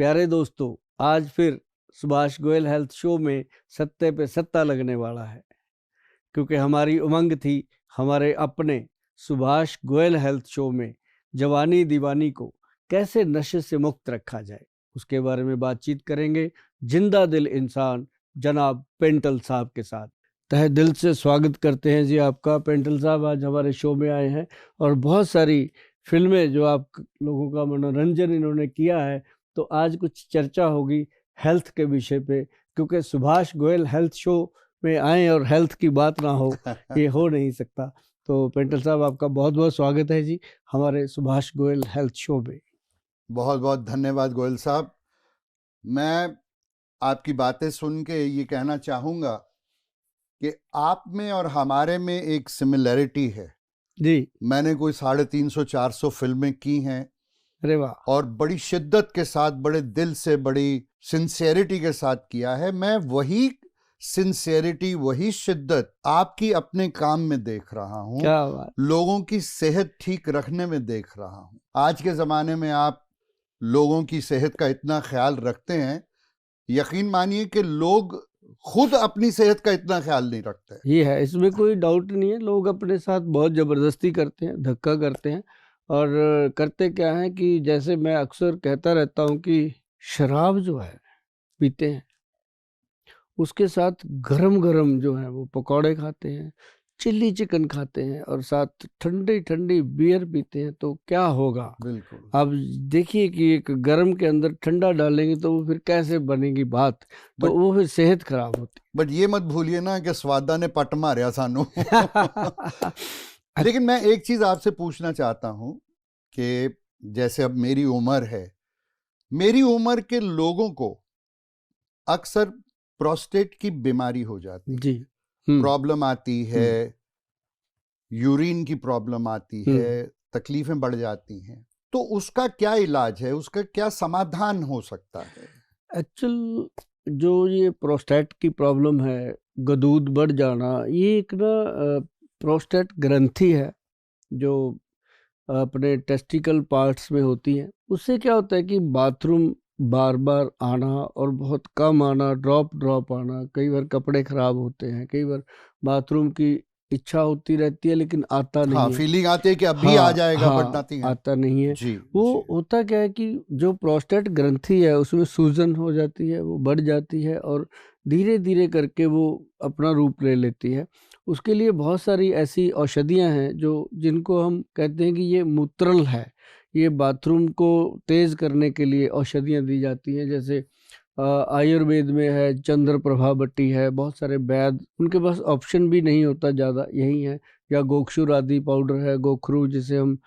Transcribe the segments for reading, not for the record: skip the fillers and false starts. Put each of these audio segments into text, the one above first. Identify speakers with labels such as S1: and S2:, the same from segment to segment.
S1: प्यारे दोस्तों, आज फिर सुभाष गोयल हेल्थ शो में सत्ते पे सत्ता लगने वाला है, क्योंकि हमारी उमंग थी हमारे अपने सुभाष गोयल हेल्थ शो में जवानी दीवानी को कैसे नशे से मुक्त रखा जाए, उसके बारे में बातचीत करेंगे जिंदा दिल इंसान जनाब पेंटल साहब के साथ। तहे दिल से स्वागत करते हैं जी आपका पेंटल साहब, आज हमारे शो में आए हैं और बहुत सारी फिल्में जो आप लोगों का मनोरंजन इन्होंने किया है, तो आज कुछ चर्चा होगी हेल्थ के विषय पे, क्योंकि सुभाष गोयल हेल्थ शो में आए और हेल्थ की बात ना हो ये हो नहीं सकता। तो पेंटल साहब, आपका बहुत बहुत स्वागत है जी हमारे सुभाष गोयल हेल्थ शो में।
S2: बहुत बहुत धन्यवाद गोयल साहब। मैं आपकी बातें सुन के ये कहना चाहूँगा कि आप में और हमारे में एक सिमिलैरिटी है
S1: जी।
S2: मैंने कोई 350-400 फिल्में की हैं।
S1: अरे वाह।
S2: और बड़ी शिद्दत के साथ, बड़े दिल से, बड़ी सिंसियरिटी के साथ किया है। मैं वही सिंसियरिटी, वही शिद्दत आपकी अपने काम में देख रहा हूँ,
S1: क्या बात।
S2: लोगों की सेहत ठीक रखने में देख रहा हूँ। आज के ज़माने में आप लोगों की सेहत का इतना ख्याल रखते हैं, यकीन मानिए कि लोग खुद अपनी सेहत का इतना ख्याल नहीं रखते।
S1: ये है, इसमें कोई डाउट नहीं है। लोग अपने साथ बहुत ज़बरदस्ती करते हैं, धक्का करते हैं, और करते क्या है कि जैसे मैं अक्सर कहता रहता हूँ कि शराब जो है पीते हैं, उसके साथ गरम गरम जो है वो पकौड़े खाते हैं, चिल्ली चिकन खाते हैं और साथ ठंडी ठंडी बियर पीते हैं, तो क्या होगा।
S2: बिल्कुल।
S1: अब देखिए कि एक गरम के अंदर ठंडा डालेंगे तो वो फिर कैसे बनेगी बात, तो वो फिर सेहत खराब होती।
S2: बट ये मत भूलिए ना कि स्वादा ने पट मारिया सानू। लेकिन मैं एक चीज आपसे पूछना चाहता हूं कि जैसे अब मेरी उम्र है, मेरी उम्र के लोगों को अक्सर प्रोस्टेट की बीमारी हो जाती है
S1: जी।
S2: प्रॉब्लम आती है, यूरिन की प्रॉब्लम आती है, तकलीफें बढ़ जाती हैं, तो उसका क्या इलाज है, उसका क्या समाधान हो सकता है?
S1: एक्चुअल जो ये प्रोस्टेट की प्रॉब्लम है, गदूद बढ़ जाना, ये एक ना प्रोस्टेट ग्रंथि है जो अपने टेस्टिकल पार्ट्स में होती है। उससे क्या होता है कि बाथरूम बार बार आना और बहुत कम आना, ड्रॉप आना, कई बार कपड़े खराब होते हैं, कई बार बाथरूम की इच्छा होती रहती है लेकिन आता नहीं है,
S2: फीलिंग आती है कि अभी आ जाएगा, बट नथिंग
S1: आता नहीं है।
S2: जी,
S1: वो
S2: जी।
S1: होता क्या है कि जो प्रोस्टेट ग्रंथि है उसमें सूजन हो जाती है, वो बढ़ जाती है और धीरे धीरे करके वो अपना रूप ले लेती है। उसके लिए बहुत सारी ऐसी औषधियाँ हैं जो जिनको हम कहते हैं कि ये मूत्रल है, ये बाथरूम को तेज़ करने के लिए औषधियाँ दी जाती हैं। जैसे आयुर्वेद में है, चंद्र प्रभा बट्टी है, बहुत सारे वैद्य, उनके पास ऑप्शन भी नहीं होता ज़्यादा, यही है। या गोक्षुर आदि पाउडर है, गोखरू जिसे हम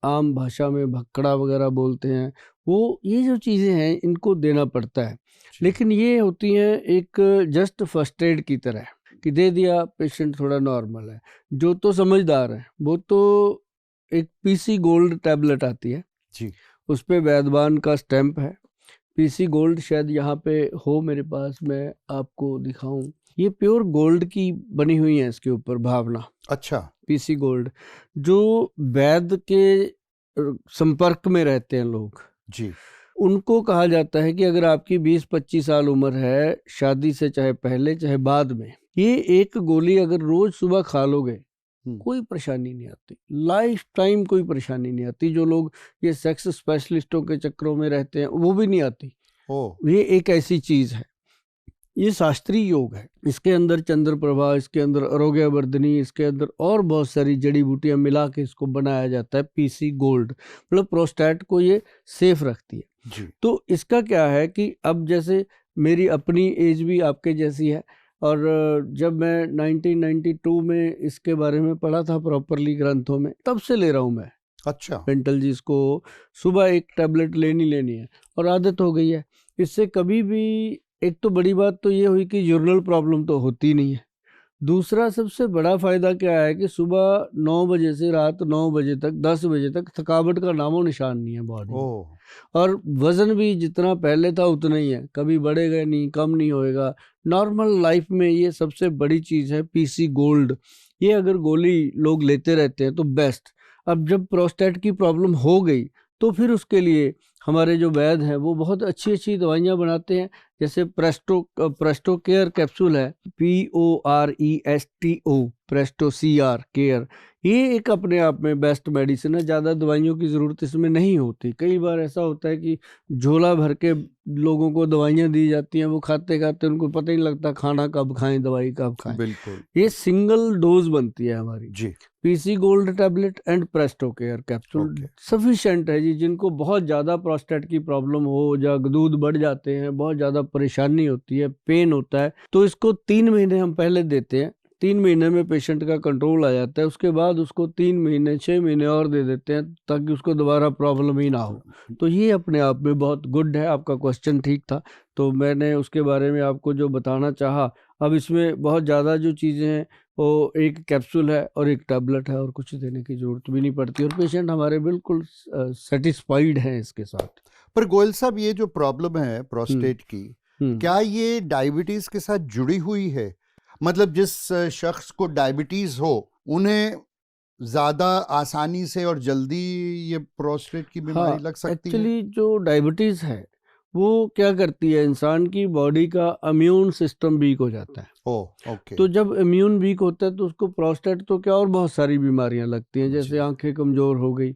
S1: आम भाषा में भक्कड़ा वगैरह बोलते हैं, वो ये जो चीज़ें हैं इनको देना पड़ता है। लेकिन ये होती हैं एक जस्ट फर्स्ट एड की तरह कि दे दिया, पेशेंट थोड़ा नॉर्मल है। जो तो समझदार है वो तो एक पीसी गोल्ड टैबलेट आती है
S2: जी,
S1: उस पे वैद्यवान का स्टैंप है। पीसी गोल्ड शायद यहाँ पे हो मेरे पास, मैं आपको दिखाऊं। ये प्योर गोल्ड की बनी हुई है इसके ऊपर भावना।
S2: अच्छा।
S1: पीसी गोल्ड जो वैद्य के संपर्क में रहते हैं लोग,
S2: जी,
S1: उनको कहा जाता है कि अगर आपकी 20-25 साल उम्र है, शादी से चाहे पहले चाहे बाद में, ये एक गोली अगर रोज सुबह खा लोगे कोई परेशानी नहीं आती, लाइफ टाइम कोई परेशानी नहीं आती। जो लोग ये सेक्स स्पेशलिस्टों के चक्करों में रहते हैं वो भी नहीं आती। ये एक ऐसी चीज है, ये शास्त्रीय योग है। इसके अंदर चंद्र प्रभा, इसके अंदर आरोग्य वर्धनी, इसके अंदर और बहुत सारी जड़ी बूटियां मिला के इसको बनाया जाता है पीसी गोल्ड। मतलब प्रोस्टेट को ये सेफ रखती है
S2: जी।
S1: तो इसका क्या है कि अब जैसे मेरी अपनी एज भी आपके जैसी है, और जब मैं 1992 में इसके बारे में पढ़ा था प्रॉपरली ग्रंथों में, तब से ले रहा हूँ मैं।
S2: अच्छा।
S1: पेंटल जी, इसको सुबह एक टैबलेट लेनी है और आदत हो गई है। इससे कभी भी, एक तो बड़ी बात तो ये हुई कि यूरिनल प्रॉब्लम तो होती नहीं है। दूसरा सबसे बड़ा फायदा क्या है कि सुबह 9 बजे से रात 9 बजे तक, 10 बजे तक थकावट का नामो निशान नहीं है बॉडी में, और वजन भी जितना पहले था उतना ही है, कभी बढ़ेगा नहीं, कम नहीं होएगा। नॉर्मल लाइफ में ये सबसे बड़ी चीज है पीसी गोल्ड। ये अगर गोली लोग लेते रहते हैं तो बेस्ट। अब जब प्रोस्टेट की प्रॉब्लम हो गई तो फिर उसके लिए हमारे जो वैद्य हैं वो बहुत अच्छी अच्छी दवाइयाँ बनाते हैं। जैसे प्रेस्टो केयर कैप्सूल है, PORESTO, प्रेस्टो CR केयर, ये एक अपने आप में बेस्ट मेडिसिन है। ज़्यादा दवाइयों की ज़रूरत इसमें नहीं होती। कई बार ऐसा होता है कि झोला भर के लोगों को दवाइयाँ दी जाती हैं, वो खाते खाते उनको पता ही नहीं लगता खाना कब खाएं, दवाई कब खाएं।
S2: बिल्कुल।
S1: ये सिंगल डोज बनती है हमारी
S2: जी।
S1: PC gold tablet and Presto care capsule sufficient है जी। जिनको बहुत ज़्यादा प्रोस्टेट की प्रॉब्लम हो, या दूध बढ़ जाते हैं, बहुत ज़्यादा परेशानी होती है, पेन होता है, तो इसको 3 महीने हम पहले देते हैं। 3 महीने में पेशेंट का कंट्रोल आ जाता है। उसके बाद उसको 3 महीने 6 महीने और दे देते हैं ताकि उसको दोबारा प्रॉब्लम ही ना हो। तो ये अपने आप में बहुत गुड है। आपका क्वेश्चन ठीक था, तो मैंने उसके बारे में आपको जो बताना चाहा। अब इसमें बहुत ज़्यादा जो चीज़ें हैं वो एक कैप्सूल है और एक टैबलेट है, और कुछ देने की ज़रूरत भी नहीं पड़ती, और पेशेंट हमारे बिल्कुल सेटिस्फाइड हैं इसके साथ।
S2: पर गोयल साहब, ये जो प्रॉब्लम है प्रोस्टेट की, क्या ये डायबिटीज के साथ जुड़ी हुई है? मतलब जिस शख्स को डायबिटीज हो उन्हें ज्यादा आसानी से और जल्दी ये प्रोस्टेट की बीमारी लग सकती है?
S1: एक्चुअली जो डायबिटीज है वो क्या करती है, इंसान की बॉडी का इम्यून सिस्टम वीक हो जाता है।
S2: ओके।
S1: तो जब इम्यून वीक होता है तो उसको प्रोस्टेट तो क्या और बहुत सारी बीमारियां लगती हैं। जैसे आंखें कमजोर हो गई,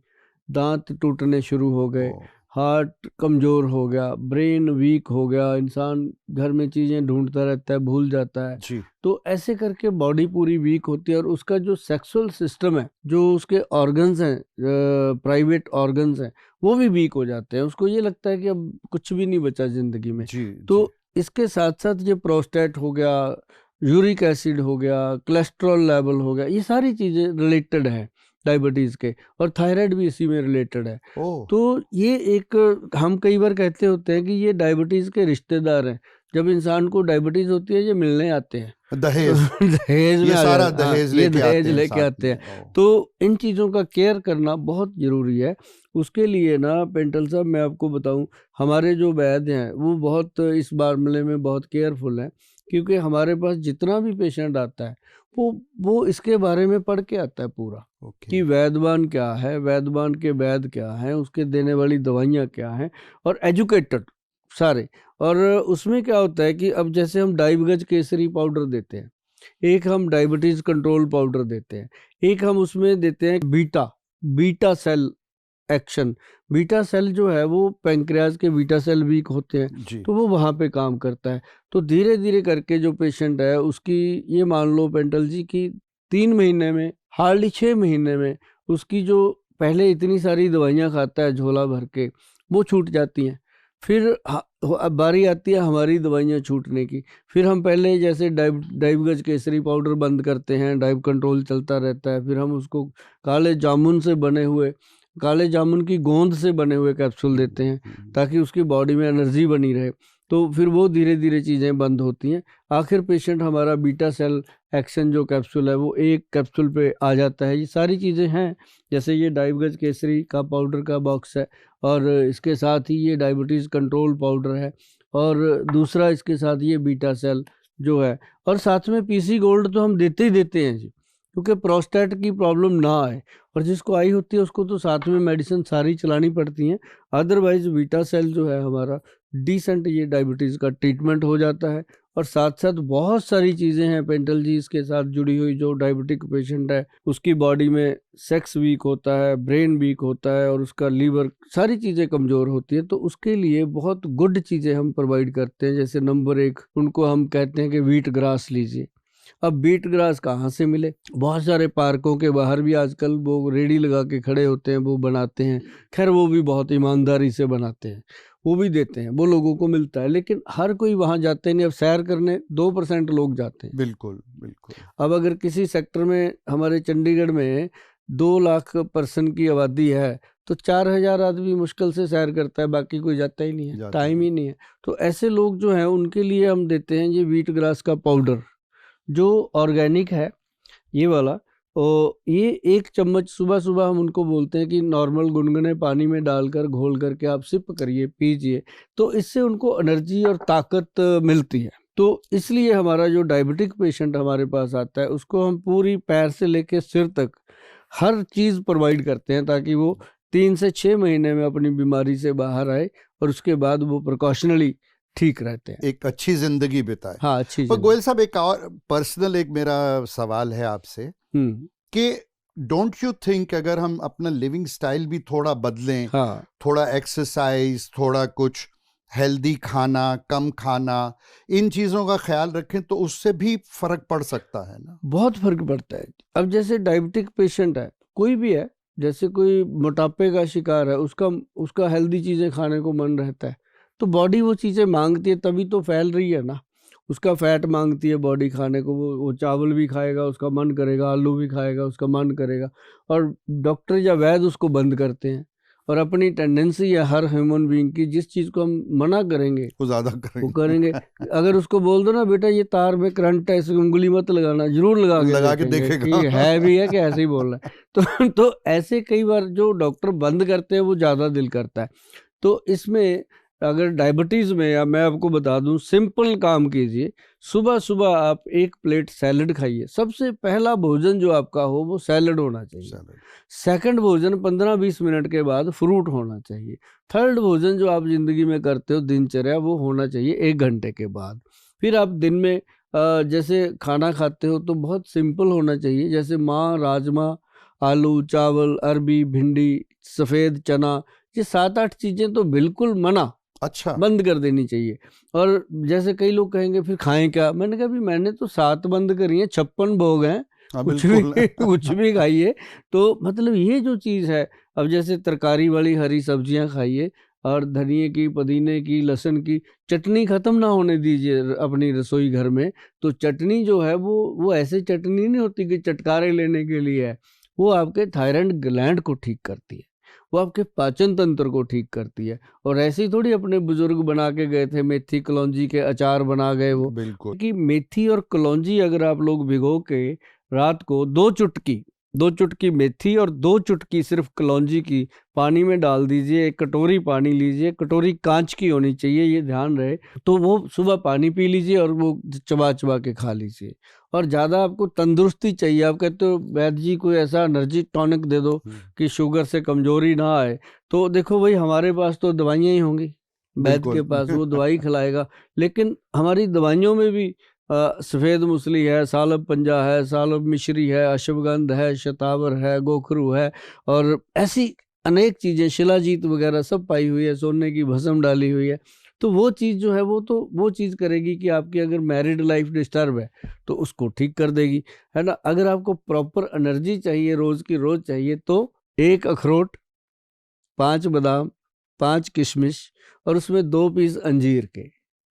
S1: दांत टूटने शुरू हो गए, हार्ट कमज़ोर हो गया, ब्रेन वीक हो गया, इंसान घर में चीज़ें ढूंढता रहता है, भूल जाता है
S2: जी।
S1: तो ऐसे करके बॉडी पूरी वीक होती है। और उसका जो सेक्सुअल सिस्टम है, जो उसके ऑर्गन्स हैं, प्राइवेट ऑर्गन्स हैं, वो भी वीक हो जाते हैं। उसको ये लगता है कि अब कुछ भी नहीं बचा ज़िंदगी में। तो इसके साथ साथ ये प्रोस्टेट हो गया, यूरिक एसिड हो गया, कोलेस्ट्रॉल लेवल हो गया, ये सारी चीज़ें रिलेटेड है डायबिटीज़ के, और थायराइड भी इसी में रिलेटेड है। तो ये एक, हम कई बार कहते होते हैं कि ये डायबिटीज़ के रिश्तेदार हैं। जब इंसान को डायबिटीज़ होती है ये मिलने आते हैं,
S2: दहेज
S1: दहेज में
S2: सारा दहेज
S1: लेके आते हैं। तो इन चीज़ों का केयर करना बहुत ज़रूरी है। उसके लिए ना पेंटल साहब, मैं आपको बताऊं, हमारे जो वैद्य हैं वो बहुत इस मामले में बहुत केयरफुल हैं। क्योंकि हमारे पास जितना भी पेशेंट आता है वो इसके बारे में पढ़ के आता है पूरा, कि वैद्यवान क्या है, वैद्यवान के वैद्य क्या हैं, उसके देने वाली दवाइयाँ क्या हैं, और एजुकेटेड सारे। और उसमें क्या होता है कि अब जैसे हम डाइबगज केसरी पाउडर देते हैं, एक हम डायबिटीज़ कंट्रोल पाउडर देते हैं, एक हम उसमें देते हैं beta cell action. Beta cell जो है वो पैंक्रियाज के बीटा सेल वीक होते हैं तो वो वहाँ पे काम करता है। तो धीरे धीरे करके जो पेशेंट है उसकी, ये मान लो पेंटल जी की 3 महीने में, हार्डली 6 महीने में उसकी जो पहले इतनी सारी दवाइयाँ खाता है झोला भर के, वो छूट जाती हैं। फिर अब बारी आती है हमारी दवाइयाँ छूटने की। फिर हम पहले जैसे डाइबगज केसरी पाउडर बंद करते हैं, डाइब कंट्रोल चलता रहता है। फिर हम उसको काले जामुन से बने हुए, काले जामुन की गोंद से बने हुए कैप्सूल देते हैं ताकि उसकी बॉडी में एनर्जी बनी रहे। तो फिर वो धीरे धीरे चीज़ें बंद होती हैं। आखिर पेशेंट हमारा बीटा सेल एक्शन जो कैप्सूल है वो एक कैप्सूल पे आ जाता है। ये सारी चीज़ें हैं, जैसे ये डाइबगज केसरी का पाउडर का बॉक्स है, और इसके साथ ही ये डायबिटीज़ कंट्रोल पाउडर है, और दूसरा इसके साथ ये बीटा सेल जो है, और साथ में PC गोल्ड तो हम देते ही देते हैं जी, क्योंकि प्रोस्टेट की प्रॉब्लम ना आए। और जिसको आई होती है उसको तो साथ में मेडिसिन सारी चलानी पड़ती हैं। अदरवाइज बीटा सेल जो है हमारा डिसेंट ये डायबिटीज़ का ट्रीटमेंट हो जाता है। और साथ साथ बहुत सारी चीज़ें हैं पेंटल जी इसके साथ जुड़ी हुई। जो डायबिटिक पेशेंट है उसकी बॉडी में सेक्स वीक होता है, ब्रेन वीक होता है, और उसका लीवर, सारी चीज़ें कमज़ोर होती है। तो उसके लिए बहुत गुड चीज़ें हम प्रोवाइड करते हैं। जैसे नंबर 1 उनको हम कहते हैं कि व्हीट ग्रास लीजिए। अब बीट ग्रास कहाँ से मिले? बहुत सारे पार्कों के बाहर भी आजकल वो रेडी लगा के खड़े होते हैं, वो बनाते हैं। खैर वो भी बहुत ईमानदारी से बनाते हैं, वो भी देते हैं, वो लोगों को मिलता है। लेकिन हर कोई वहाँ जाते नहीं। अब सैर करने 2% लोग जाते हैं।
S2: बिल्कुल बिल्कुल।
S1: अब अगर किसी सेक्टर में, हमारे चंडीगढ़ में 2 लाख पर्सन की आबादी है तो 4000 आदमी मुश्किल से सैर करता है, बाकी कोई जाता ही नहीं है, टाइम ही नहीं है। तो ऐसे लोग जो हैं उनके लिए हम देते हैं ये व्हीट ग्रास का पाउडर, जो ऑर्गेनिक है ये वाला। और ये 1 चम्मच सुबह सुबह हम उनको बोलते हैं कि नॉर्मल गुनगुने पानी में डालकर घोल करके आप सिप करिए, पीजिए, तो इससे उनको एनर्जी और ताकत मिलती है। तो इसलिए हमारा जो डायबिटिक पेशेंट हमारे पास आता है उसको हम पूरी पैर से लेकर सिर तक हर चीज़ प्रोवाइड करते हैं ताकि वो 3 से 6 महीने में अपनी बीमारी से बाहर आए और उसके बाद वो प्रिकॉशनली ठीक रहते हैं,
S2: एक अच्छी जिंदगी बिताए।
S1: हाँ, अच्छी
S2: पर गोयल साहब, एक और पर्सनल एक मेरा सवाल है आपसे कि डोंट यू थिंक अगर हम अपना लिविंग स्टाइल भी थोड़ा बदलें,
S1: हाँ,
S2: थोड़ा एक्सरसाइज, थोड़ा कुछ हेल्दी खाना, कम खाना, इन चीजों का ख्याल रखें तो उससे भी फर्क पड़ सकता है ना?
S1: बहुत फर्क पड़ता है। अब जैसे डायबिटिक पेशेंट है, कोई भी है, जैसे कोई मोटापे का शिकार है, उसका हेल्दी चीजें खाने को मन रहता है, तो बॉडी वो चीजें मांगती है, तभी तो फैल रही है ना। उसका फैट मांगती है बॉडी खाने को, वो चावल भी खाएगा उसका मन करेगा, आलू भी खाएगा उसका मन करेगा, और डॉक्टर या वैद्य उसको बंद करते हैं। और अपनी टेंडेंसी है हर ह्यूमन बीइंग की, जिस चीज को हम मना करेंगे
S2: वो ज्यादा
S1: वो करेंगे। अगर उसको बोल दो ना, बेटा ये तार में करंट है, इसकी उंगली मत लगाना, जरूर लगा के देखेगा कि है भी है कि ऐसे ही बोल रहा है। तो ऐसे कई बार जो डॉक्टर बंद करते हैं वो ज्यादा दिल करता है। तो इसमें अगर डायबिटीज में, या मैं आपको बता दूं, सिंपल काम कीजिए। सुबह सुबह आप 1 प्लेट सैलड खाइए। सबसे पहला भोजन जो आपका हो वो सैलड होना चाहिए। सेकंड भोजन 15-20 मिनट के बाद फ्रूट होना चाहिए। थर्ड भोजन जो आप जिंदगी में करते हो दिनचर्या, वो होना चाहिए 1 घंटे के बाद। फिर आप दिन में जैसे खाना खाते हो तो बहुत सिंपल होना चाहिए, जैसे माँ, राजमा, आलू, चावल, अरबी, भिंडी, सफ़ेद चना, ये 7-8 चीज़ें तो बिल्कुल मना,
S2: अच्छा,
S1: बंद कर देनी चाहिए। और जैसे कई लोग कहेंगे फिर खाएं क्या, मैंने कहा भी मैंने तो 7 बंद करी हैं, 56 भोग हैं, कुछ भी कुछ भी खाइए। तो मतलब ये जो चीज़ है, अब जैसे तरकारी वाली हरी सब्जियां खाइए, और धनिए की, पुदीने की, लहसुन की चटनी ख़त्म ना होने दीजिए अपनी रसोई घर में। तो चटनी जो है वो ऐसे चटनी नहीं होती कि चटकारे लेने के लिए है, वो आपके थायराइड ग्लैंड को ठीक करती है, वो आपके पाचन तंत्र को ठीक करती है। और ऐसे ही थोड़ी अपने बुजुर्ग बना के गए थे, मेथी कलौंजी के अचार बना गए वो।
S2: बिल्कुल।
S1: कि मेथी और कलौंजी अगर आप लोग भिगो के रात को 2 चुटकी मेथी और 2 चुटकी सिर्फ कलौंजी की पानी में डाल दीजिए। 1 कटोरी पानी लीजिए, कटोरी कांच की होनी चाहिए, ये ध्यान रहे। तो वो सुबह पानी पी लीजिए और वो चबा चबा के खा लीजिए। और ज़्यादा आपको तंदुरुस्ती चाहिए, आप कहते हो वैद्य जी कोई ऐसा एनर्जी टॉनिक दे दो कि शुगर से कमजोरी ना आए, तो देखो भाई हमारे पास तो दवाइयाँ ही होंगी, वैद्य के पास वो दवाई खिलाएगा। लेकिन हमारी दवाइयों में भी सफ़ेद मूसली है, सालब पंजा है, सालब मिश्री है, अश्वगंध है, शतावर है, गोखरू है, और ऐसी अनेक चीज़ें, शिलाजीत वगैरह सब पाई हुई है, सोने की भस्म डाली हुई है। तो वो चीज़ जो है वो चीज़ करेगी कि आपकी अगर मैरिड लाइफ डिस्टर्ब है तो उसको ठीक कर देगी, है ना। अगर आपको प्रॉपर एनर्जी चाहिए, रोज़ की रोज़ चाहिए, तो 1 अखरोट, 5 बादाम, 5 किशमिश, और उसमें 2 पीस अंजीर के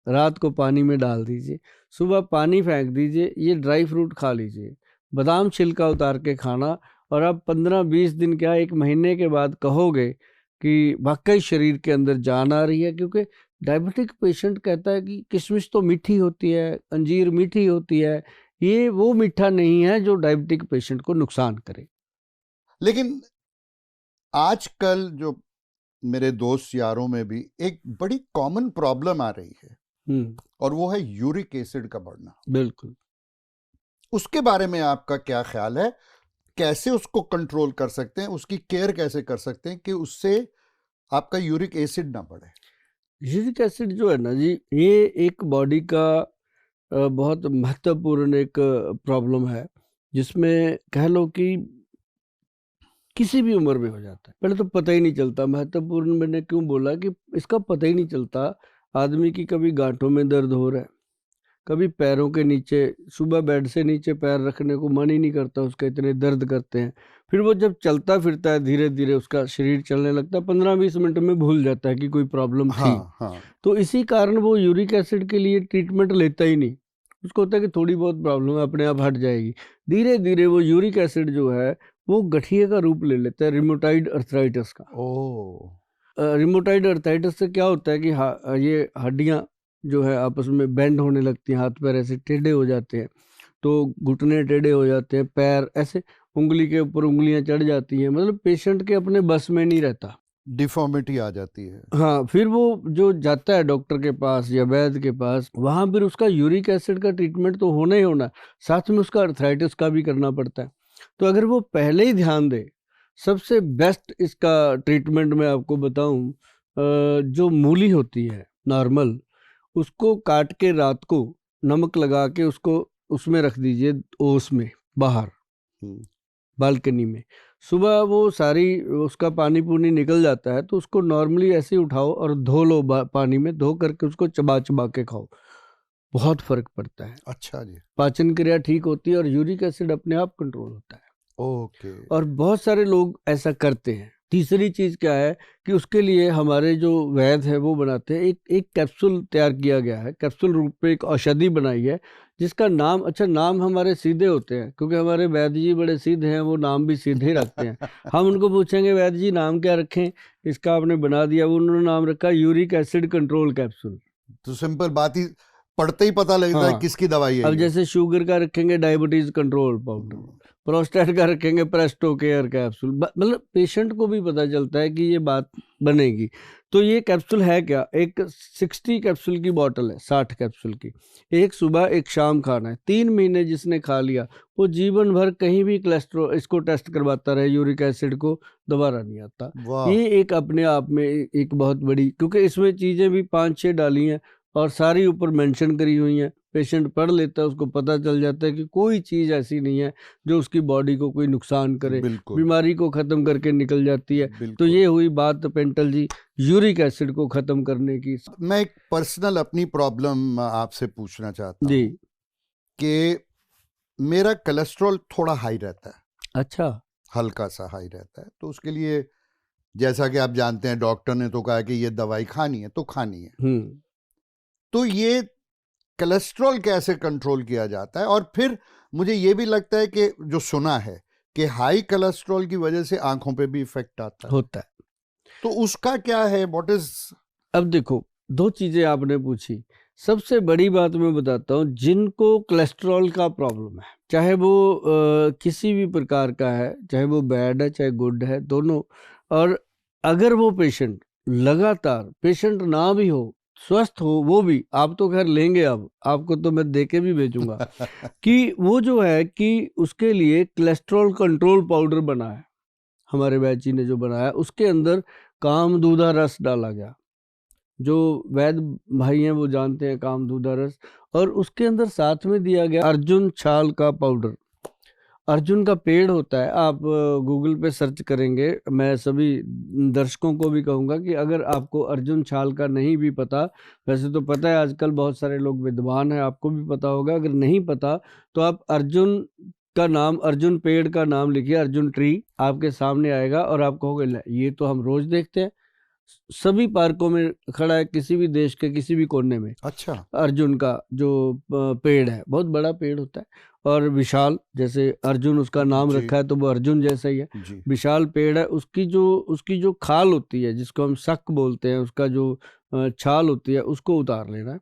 S1: रात को पानी में डाल दीजिए, सुबह पानी फेंक दीजिए, ये ड्राई फ्रूट खा लीजिए, बादाम छिलका उतार के खाना। और आप 15-20 दिन क्या 1 महीने के बाद कहोगे कि वाकई शरीर के अंदर जान आ रही है। क्योंकि डायबिटिक पेशेंट कहता है कि किशमिश तो मीठी होती है, अंजीर मीठी होती है, ये वो मीठा नहीं है जो डायबिटिक पेशेंट को नुकसान करे।
S2: लेकिन आजकल जो मेरे दोस्त यारों में भी एक बड़ी कॉमन प्रॉब्लम आ रही है, और वो है यूरिक एसिड का बढ़ना।
S1: बिल्कुल।
S2: उसके बारे में आपका क्या ख्याल है? कैसे उसको कंट्रोल कर सकते हैं, उसकी केयर कैसे कर सकते हैं कि उससे आपका यूरिक एसिड ना बढ़े?
S1: यूरिक एसिड जो है ना जी, ये एक बॉडी का बहुत महत्वपूर्ण एक प्रॉब्लम है, जिसमें कह लो कि किसी भी उम्र में हो जाता है। पहले तो पता ही नहीं चलता। महत्वपूर्ण मैंने क्यों बोला कि इसका पता ही नहीं चलता। आदमी की कभी गांठों में दर्द हो रहा है, कभी पैरों के नीचे, सुबह बेड से नीचे पैर रखने को मन ही नहीं करता उसका, इतने दर्द करते हैं। फिर वो जब चलता फिरता है, धीरे धीरे उसका शरीर चलने लगता है, 15-20 मिनट में भूल जाता है कि कोई प्रॉब्लम थी।
S2: हाँ।
S1: तो इसी कारण वो यूरिक एसिड के लिए ट्रीटमेंट लेता ही नहीं। उसको होता है कि थोड़ी बहुत प्रॉब्लम है, अपने आप हट जाएगी। धीरे धीरे वो यूरिक एसिड जो है वो गठिए का रूप ले लेता है, रिमोटाइड अर्थराइटिस का। रिमोटाइड अर्थराइटिस से क्या होता है कि ये हड्डियाँ जो है आपस में बेंड होने लगती हैं, हाथ पैर ऐसे टेढ़े हो जाते हैं, तो घुटने टेढ़े हो जाते हैं, पैर ऐसे उंगली के ऊपर उंगलियां चढ़ जाती हैं, मतलब पेशेंट के अपने बस में नहीं रहता,
S2: डिफॉर्मिटी आ जाती है।
S1: हाँ, फिर वो जो जाता है डॉक्टर के पास या वैद्य के पास, वहाँ फिर उसका यूरिक एसिड का ट्रीटमेंट तो होना ही होना, साथ में उसका अर्थराइटिस का भी करना पड़ता है। तो अगर वो पहले ही ध्यान दे सबसे बेस्ट इसका ट्रीटमेंट मैं आपको बताऊं, जो मूली होती है नॉर्मल, उसको काट के रात को नमक लगा के उसको उसमें रख दीजिए, ओस में बाहर बालकनी में। सुबह वो सारी उसका पानी पूनी निकल जाता है, तो उसको नॉर्मली ऐसे ही उठाओ और धो लो, पानी में धो करके उसको चबा चबा के खाओ, बहुत फर्क पड़ता है।
S2: अच्छा जी।
S1: पाचन क्रिया ठीक होती है और यूरिक एसिड अपने आप कंट्रोल होता है।
S2: ओके।
S1: और बहुत सारे लोग ऐसा करते हैं। तीसरी चीज क्या है कि उसके लिए हमारे जो वैद्य है वो बनाते हैं, एक कैप्सूल तैयार किया गया है, कैप्सूल रूप में एक औषधि बनाई है जिसका नाम, अच्छा नाम हमारे सीधे होते हैं क्योंकि हमारे वैद्य जी बड़े सीधे हैं, वो नाम भी सीधे रखते हैं। हम उनको पूछेंगे वैद्य जी नाम क्या रखें, इसका आपने बना दिया, वो उन्होंने नाम रखा यूरिक एसिड कंट्रोल कैप्सूल।
S2: तो सिंपल बात ही, पढ़ते ही पता लगता है
S1: हाँ।
S2: किसकी दवाई है
S1: अब
S2: ये।
S1: जैसे शुगर का रखेंगे डायबिटीज कंट्रोल पाउडर, प्रोस्टेट का रखेंगे प्रेस्टो केयर कैप्सूल, मतलब पेशेंट को भी पता चलता है कि ये बात बनेगी। तो ये कैप्सूल है क्या, एक 60 कैप्सूल की बोतल है, 60 कैप्सूल की, एक सुबह एक शाम खाना है। 3 महीने जिसने खा लिया वो जीवन भर कहीं भी कोलेस्ट्रॉल इसको टेस्ट करवाता रहे, यूरिक एसिड को दोबारा नहीं आता।
S2: वाह।
S1: ये एक अपने आप में एक बहुत बड़ी, क्योंकि इसमें चीज़ें भी 5-6 डाली हैं और सारी ऊपर मेंशन करी हुई हैं, पेशेंट पढ़ लेता है, उसको पता चल जाता है कि कोई चीज़ ऐसी नहीं है जो उसकी बॉडी को कोई नुकसान करे,
S2: बिल्कुल
S1: बीमारी को ख़त्म करके निकल जाती है। तो
S2: बिल्कुल।
S1: ये हुई बात पेंटल जी यूरिक एसिड को ख़त्म करने की।
S2: मैं एक पर्सनल अपनी प्रॉब्लम आपसे पूछना चाहता
S1: जी।
S2: हूँ कि मेरा कोलेस्ट्रॉल थोड़ा हाई रहता है,
S1: अच्छा।
S2: हल्का सा हाई रहता है, तो उसके लिए जैसा कि आप जानते हैं डॉक्टर ने तो कहा कि ये दवाई खानी है तो खानी है। तो ये कोलेस्ट्रॉल कैसे कंट्रोल किया जाता है? और फिर मुझे ये भी लगता है कि जो सुना है कि हाई कोलेस्ट्रॉल की वजह से आंखों पे भी इफेक्ट आता है,
S1: होता है।
S2: तो उसका क्या है, व्हाट इज?
S1: अब देखो, 2 चीज़ें आपने पूछी। सबसे बड़ी बात मैं बताता हूँ, जिनको कोलेस्ट्रॉल का प्रॉब्लम है, चाहे वो किसी भी प्रकार का है, चाहे वो बैड है चाहे गुड है, दोनों, और अगर वो पेशेंट लगातार, पेशेंट ना भी हो, स्वस्थ हो वो भी, आप तो खैर लेंगे, अब आपको तो मैं दे के भी भेजूंगा कि वो जो है कि उसके लिए कोलेस्ट्रॉल कंट्रोल पाउडर बना है, हमारे वैद्य जी ने जो बनाया, उसके अंदर कामदूधा रस डाला गया। जो वैद्य भाई हैं वो जानते हैं कामदूधा रस, और उसके अंदर साथ में दिया गया अर्जुन छाल का पाउडर। अर्जुन का पेड़ होता है, आप गूगल पे सर्च करेंगे, मैं सभी दर्शकों को भी कहूँगा कि अगर आपको अर्जुन छाल का नहीं भी पता, वैसे तो पता है आजकल बहुत सारे लोग विद्वान हैं, आपको भी पता होगा, अगर नहीं पता तो आप अर्जुन का नाम, अर्जुन पेड़ का नाम लिखिए, अर्जुन ट्री आपके सामने आएगा और आप कहोगे ले, ये तो हम रोज देखते हैं, सभी पार्कों में खड़ा है, किसी भी देश के किसी भी कोने में।
S2: अच्छा।
S1: अर्जुन का जो पेड़ है, बहुत बड़ा पेड़ होता है और विशाल, जैसे अर्जुन उसका नाम
S2: जी।
S1: रखा है तो वो अर्जुन जैसा ही है,
S2: जी।
S1: विशाल पेड़ है। उसकी जो खाल होती है, जिसको हम शक बोलते हैं, उसका जो छाल होती है, उसको उतार लेना है,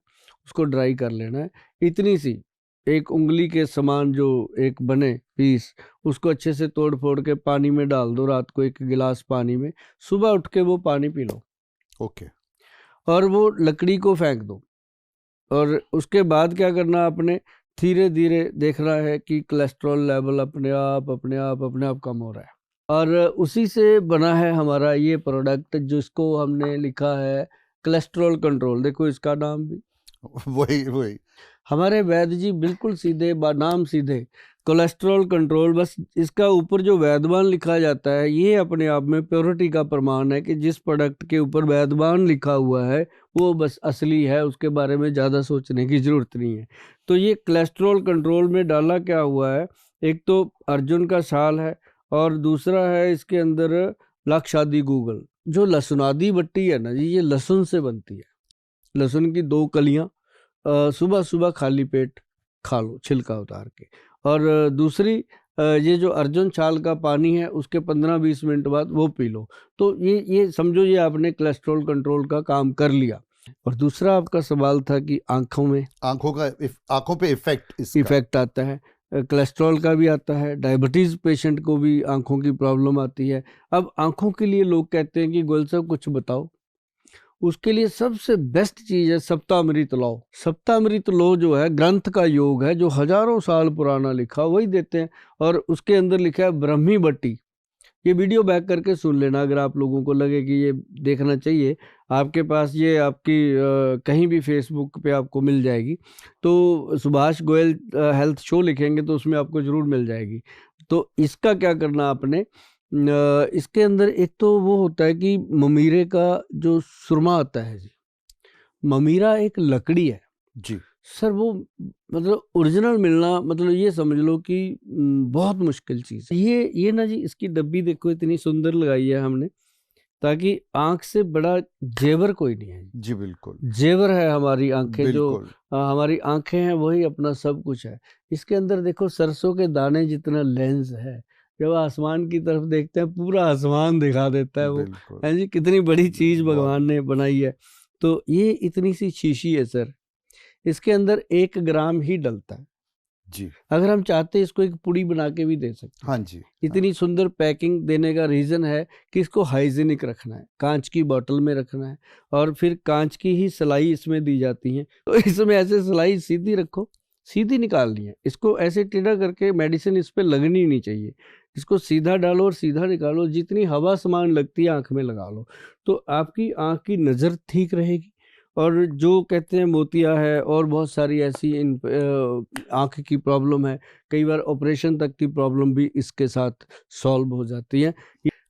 S1: उसको ड्राई कर लेना है। इतनी सी एक उंगली के समान जो एक बने पीस, उसको अच्छे से तोड़ फोड़ के पानी में डाल दो, रात को 1 गिलास पानी में, सुबह उठ के वो पानी पी लो।
S2: ओके।
S1: और वो लकड़ी को फेंक दो, और उसके बाद क्या करना, आपने धीरे धीरे देखना है कि कोलेस्ट्रॉल लेवल अपने आप कम हो रहा है। और उसी से बना है हमारा ये प्रोडक्ट, जिसको हमने लिखा है कोलेस्ट्रॉल कंट्रोल। देखो इसका नाम भी
S2: वही
S1: हमारे वैद्य जी बिल्कुल सीधे, नाम सीधे, कोलेस्ट्रॉल कंट्रोल, बस इसका ऊपर जो वैद्यवान लिखा जाता है, ये अपने आप में प्योरिटी का प्रमाण है कि जिस प्रोडक्ट के ऊपर वैद्यवान लिखा हुआ है वो बस असली है, उसके बारे में ज़्यादा सोचने की ज़रूरत नहीं है। तो ये कोलेस्ट्रॉल कंट्रोल में डाला क्या हुआ है, एक तो अर्जुन का छाल है, और दूसरा है इसके अंदर लाक्षादी गूगल। जो लहसुनादी बट्टी है ना जी, ये लहसुन से बनती है, लहसुन की 2 कलियाँ सुबह सुबह खाली पेट खा लो, छिलका उतार के। और दूसरी ये जो अर्जुन छाल का पानी है, उसके 15-20 मिनट बाद वो पी लो। तो ये समझो ये आपने कोलेस्ट्रॉल कंट्रोल का काम कर लिया। और दूसरा आपका सवाल था कि आंखों
S2: पे
S1: इफेक्ट आता है, कोलेस्ट्रॉल का भी आता है, डायबिटीज़ पेशेंट को भी आंखों की प्रॉब्लम आती है। अब आंखों के लिए लोग कहते हैं कि गोयल साहब कुछ बताओ, उसके लिए सबसे बेस्ट चीज है सप्तामृत लो। सप्तामृत लो जो है ग्रंथ का योग है, जो हजारों साल पुराना लिखा, वही देते हैं। और उसके अंदर लिखा है ब्रह्मी बट्टी, ये वीडियो बैक करके सुन लेना अगर आप लोगों को लगे कि ये देखना चाहिए। आपके पास ये आपकी कहीं भी फेसबुक पे आपको मिल जाएगी। तो सुभाष गोयल हेल्थ शो लिखेंगे तो उसमें आपको ज़रूर मिल जाएगी। तो इसका क्या करना आपने, इसके अंदर एक तो वो होता है कि ममीरे का जो सुरमा आता है जी, ममीरा एक लकड़ी है
S2: जी।
S1: सर, वो मतलब ओरिजिनल मिलना, मतलब ये समझ लो कि बहुत मुश्किल चीज़ है। ये ना जी, इसकी डब्बी देखो इतनी सुंदर लगाई है हमने, ताकि आँख से बड़ा जेवर कोई नहीं है।
S2: जी बिल्कुल।
S1: जेवर है हमारी आँखें, जो
S2: बिल्कुल।
S1: हमारी आँखें हैं वही अपना सब कुछ है। इसके अंदर देखो सरसों के दाने जितना लेंस है, जब आसमान की तरफ देखते हैं पूरा आसमान दिखा देता है वो,
S2: बिल्कुल।
S1: है जी, कितनी बड़ी चीज़
S2: बहुत।
S1: भगवान ने बनाई है। तो ये इतनी सी शीशी है सर, इसके अंदर 1 ग्राम ही डलता है।
S2: जी।
S1: अगर हम चाहते हैं इसको एक पुड़ी बना के भी दे सकते हैं।
S2: हाँ जी।
S1: इतनी सुंदर पैकिंग देने का रीज़न है कि इसको हाइजीनिक रखना है, कांच की बॉटल में रखना है, और फिर कांच की ही सिलाई इसमें दी जाती है। तो इसमें ऐसे सिलाई सीधी रखो, सीधी निकालनी है, इसको ऐसे टेढ़ा करके मेडिसिन इस पे लगनी नहीं चाहिए। इसको सीधा डालो और सीधा निकालो, जितनी हवा समान लगती है आँख में लगा लो, तो आपकी आँख की नज़र ठीक रहेगी। और जो कहते हैं मोतिया है और बहुत सारी ऐसी आँख की प्रॉब्लम है, कई बार ऑपरेशन तक की प्रॉब्लम भी इसके साथ सॉल्व हो जाती है।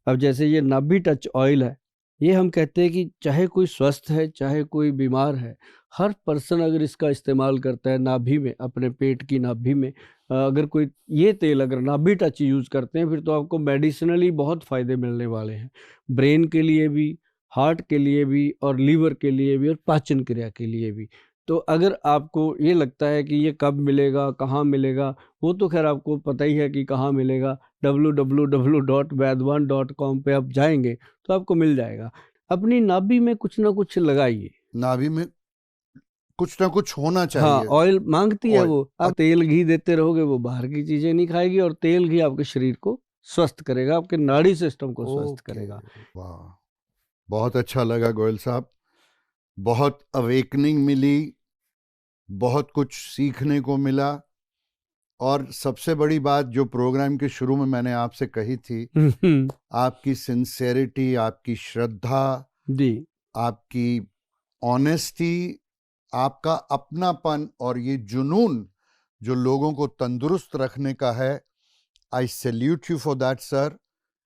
S1: अब जैसे ये नाभि टच ऑयल है, ये हम कहते हैं कि चाहे कोई स्वस्थ है चाहे कोई बीमार है, हर पर्सन अगर इसका इस्तेमाल करता है नाभि में, अपने पेट की नाभि में, अगर कोई ये तेल अगर नाभि टच यूज़ करते हैं, फिर तो आपको मेडिसिनली बहुत फ़ायदे मिलने वाले हैं, ब्रेन के लिए भी, हार्ट के लिए भी, और लीवर के लिए भी, और पाचन क्रिया के लिए भी। तो अगर आपको ये लगता है कि ये कब मिलेगा, कहाँ मिलेगा, वो तो खैर आपको पता ही है कि कहाँ मिलेगा। www.vaidwan.com पे आप जाएंगे तो आपको मिल जाएगा। अपनी नाभि में कुछ ना कुछ लगाइए।
S2: नाभि में कुछ ना कुछ होना
S1: हाँ,
S2: चाहिए।
S1: ऑयल मांगती है
S2: ऑयल।
S1: वो। आप तेल घी देते रहोगे, वो बाहर की चीजें नहीं खाएगी, और तेल घी आपके शरीर को स्वस्थ करेगा, आपके नाड़ी सिस्टम को स्वस्थ
S2: ओके।
S1: करेगा।
S2: वाह, बहुत अच्छा लगा गोयल साहब, बहुत अवेकनिंग मिली, बहुत कुछ सीखने को मिला, और सबसे बड़ी बात जो प्रोग्राम के शुरू में मैंने आपसे कही थी, आपकी सिंसेरिटी, आपकी श्रद्धा
S1: जी,
S2: आपकी ऑनेस्टी, आपका अपनापन, और ये जुनून जो लोगों को तंदुरुस्त रखने का है, आई salute you for that sir.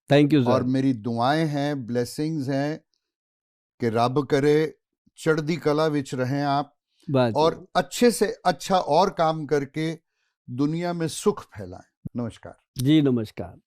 S1: Thank you
S2: और
S1: सर।
S2: मेरी दुआएं हैं, ब्लेसिंग्स हैं कि रब करे चढ़दी कला विच रहें आप,
S1: बात
S2: और अच्छे से अच्छा और काम करके दुनिया में सुख फैलाएं। नमस्कार
S1: जी, नमस्कार।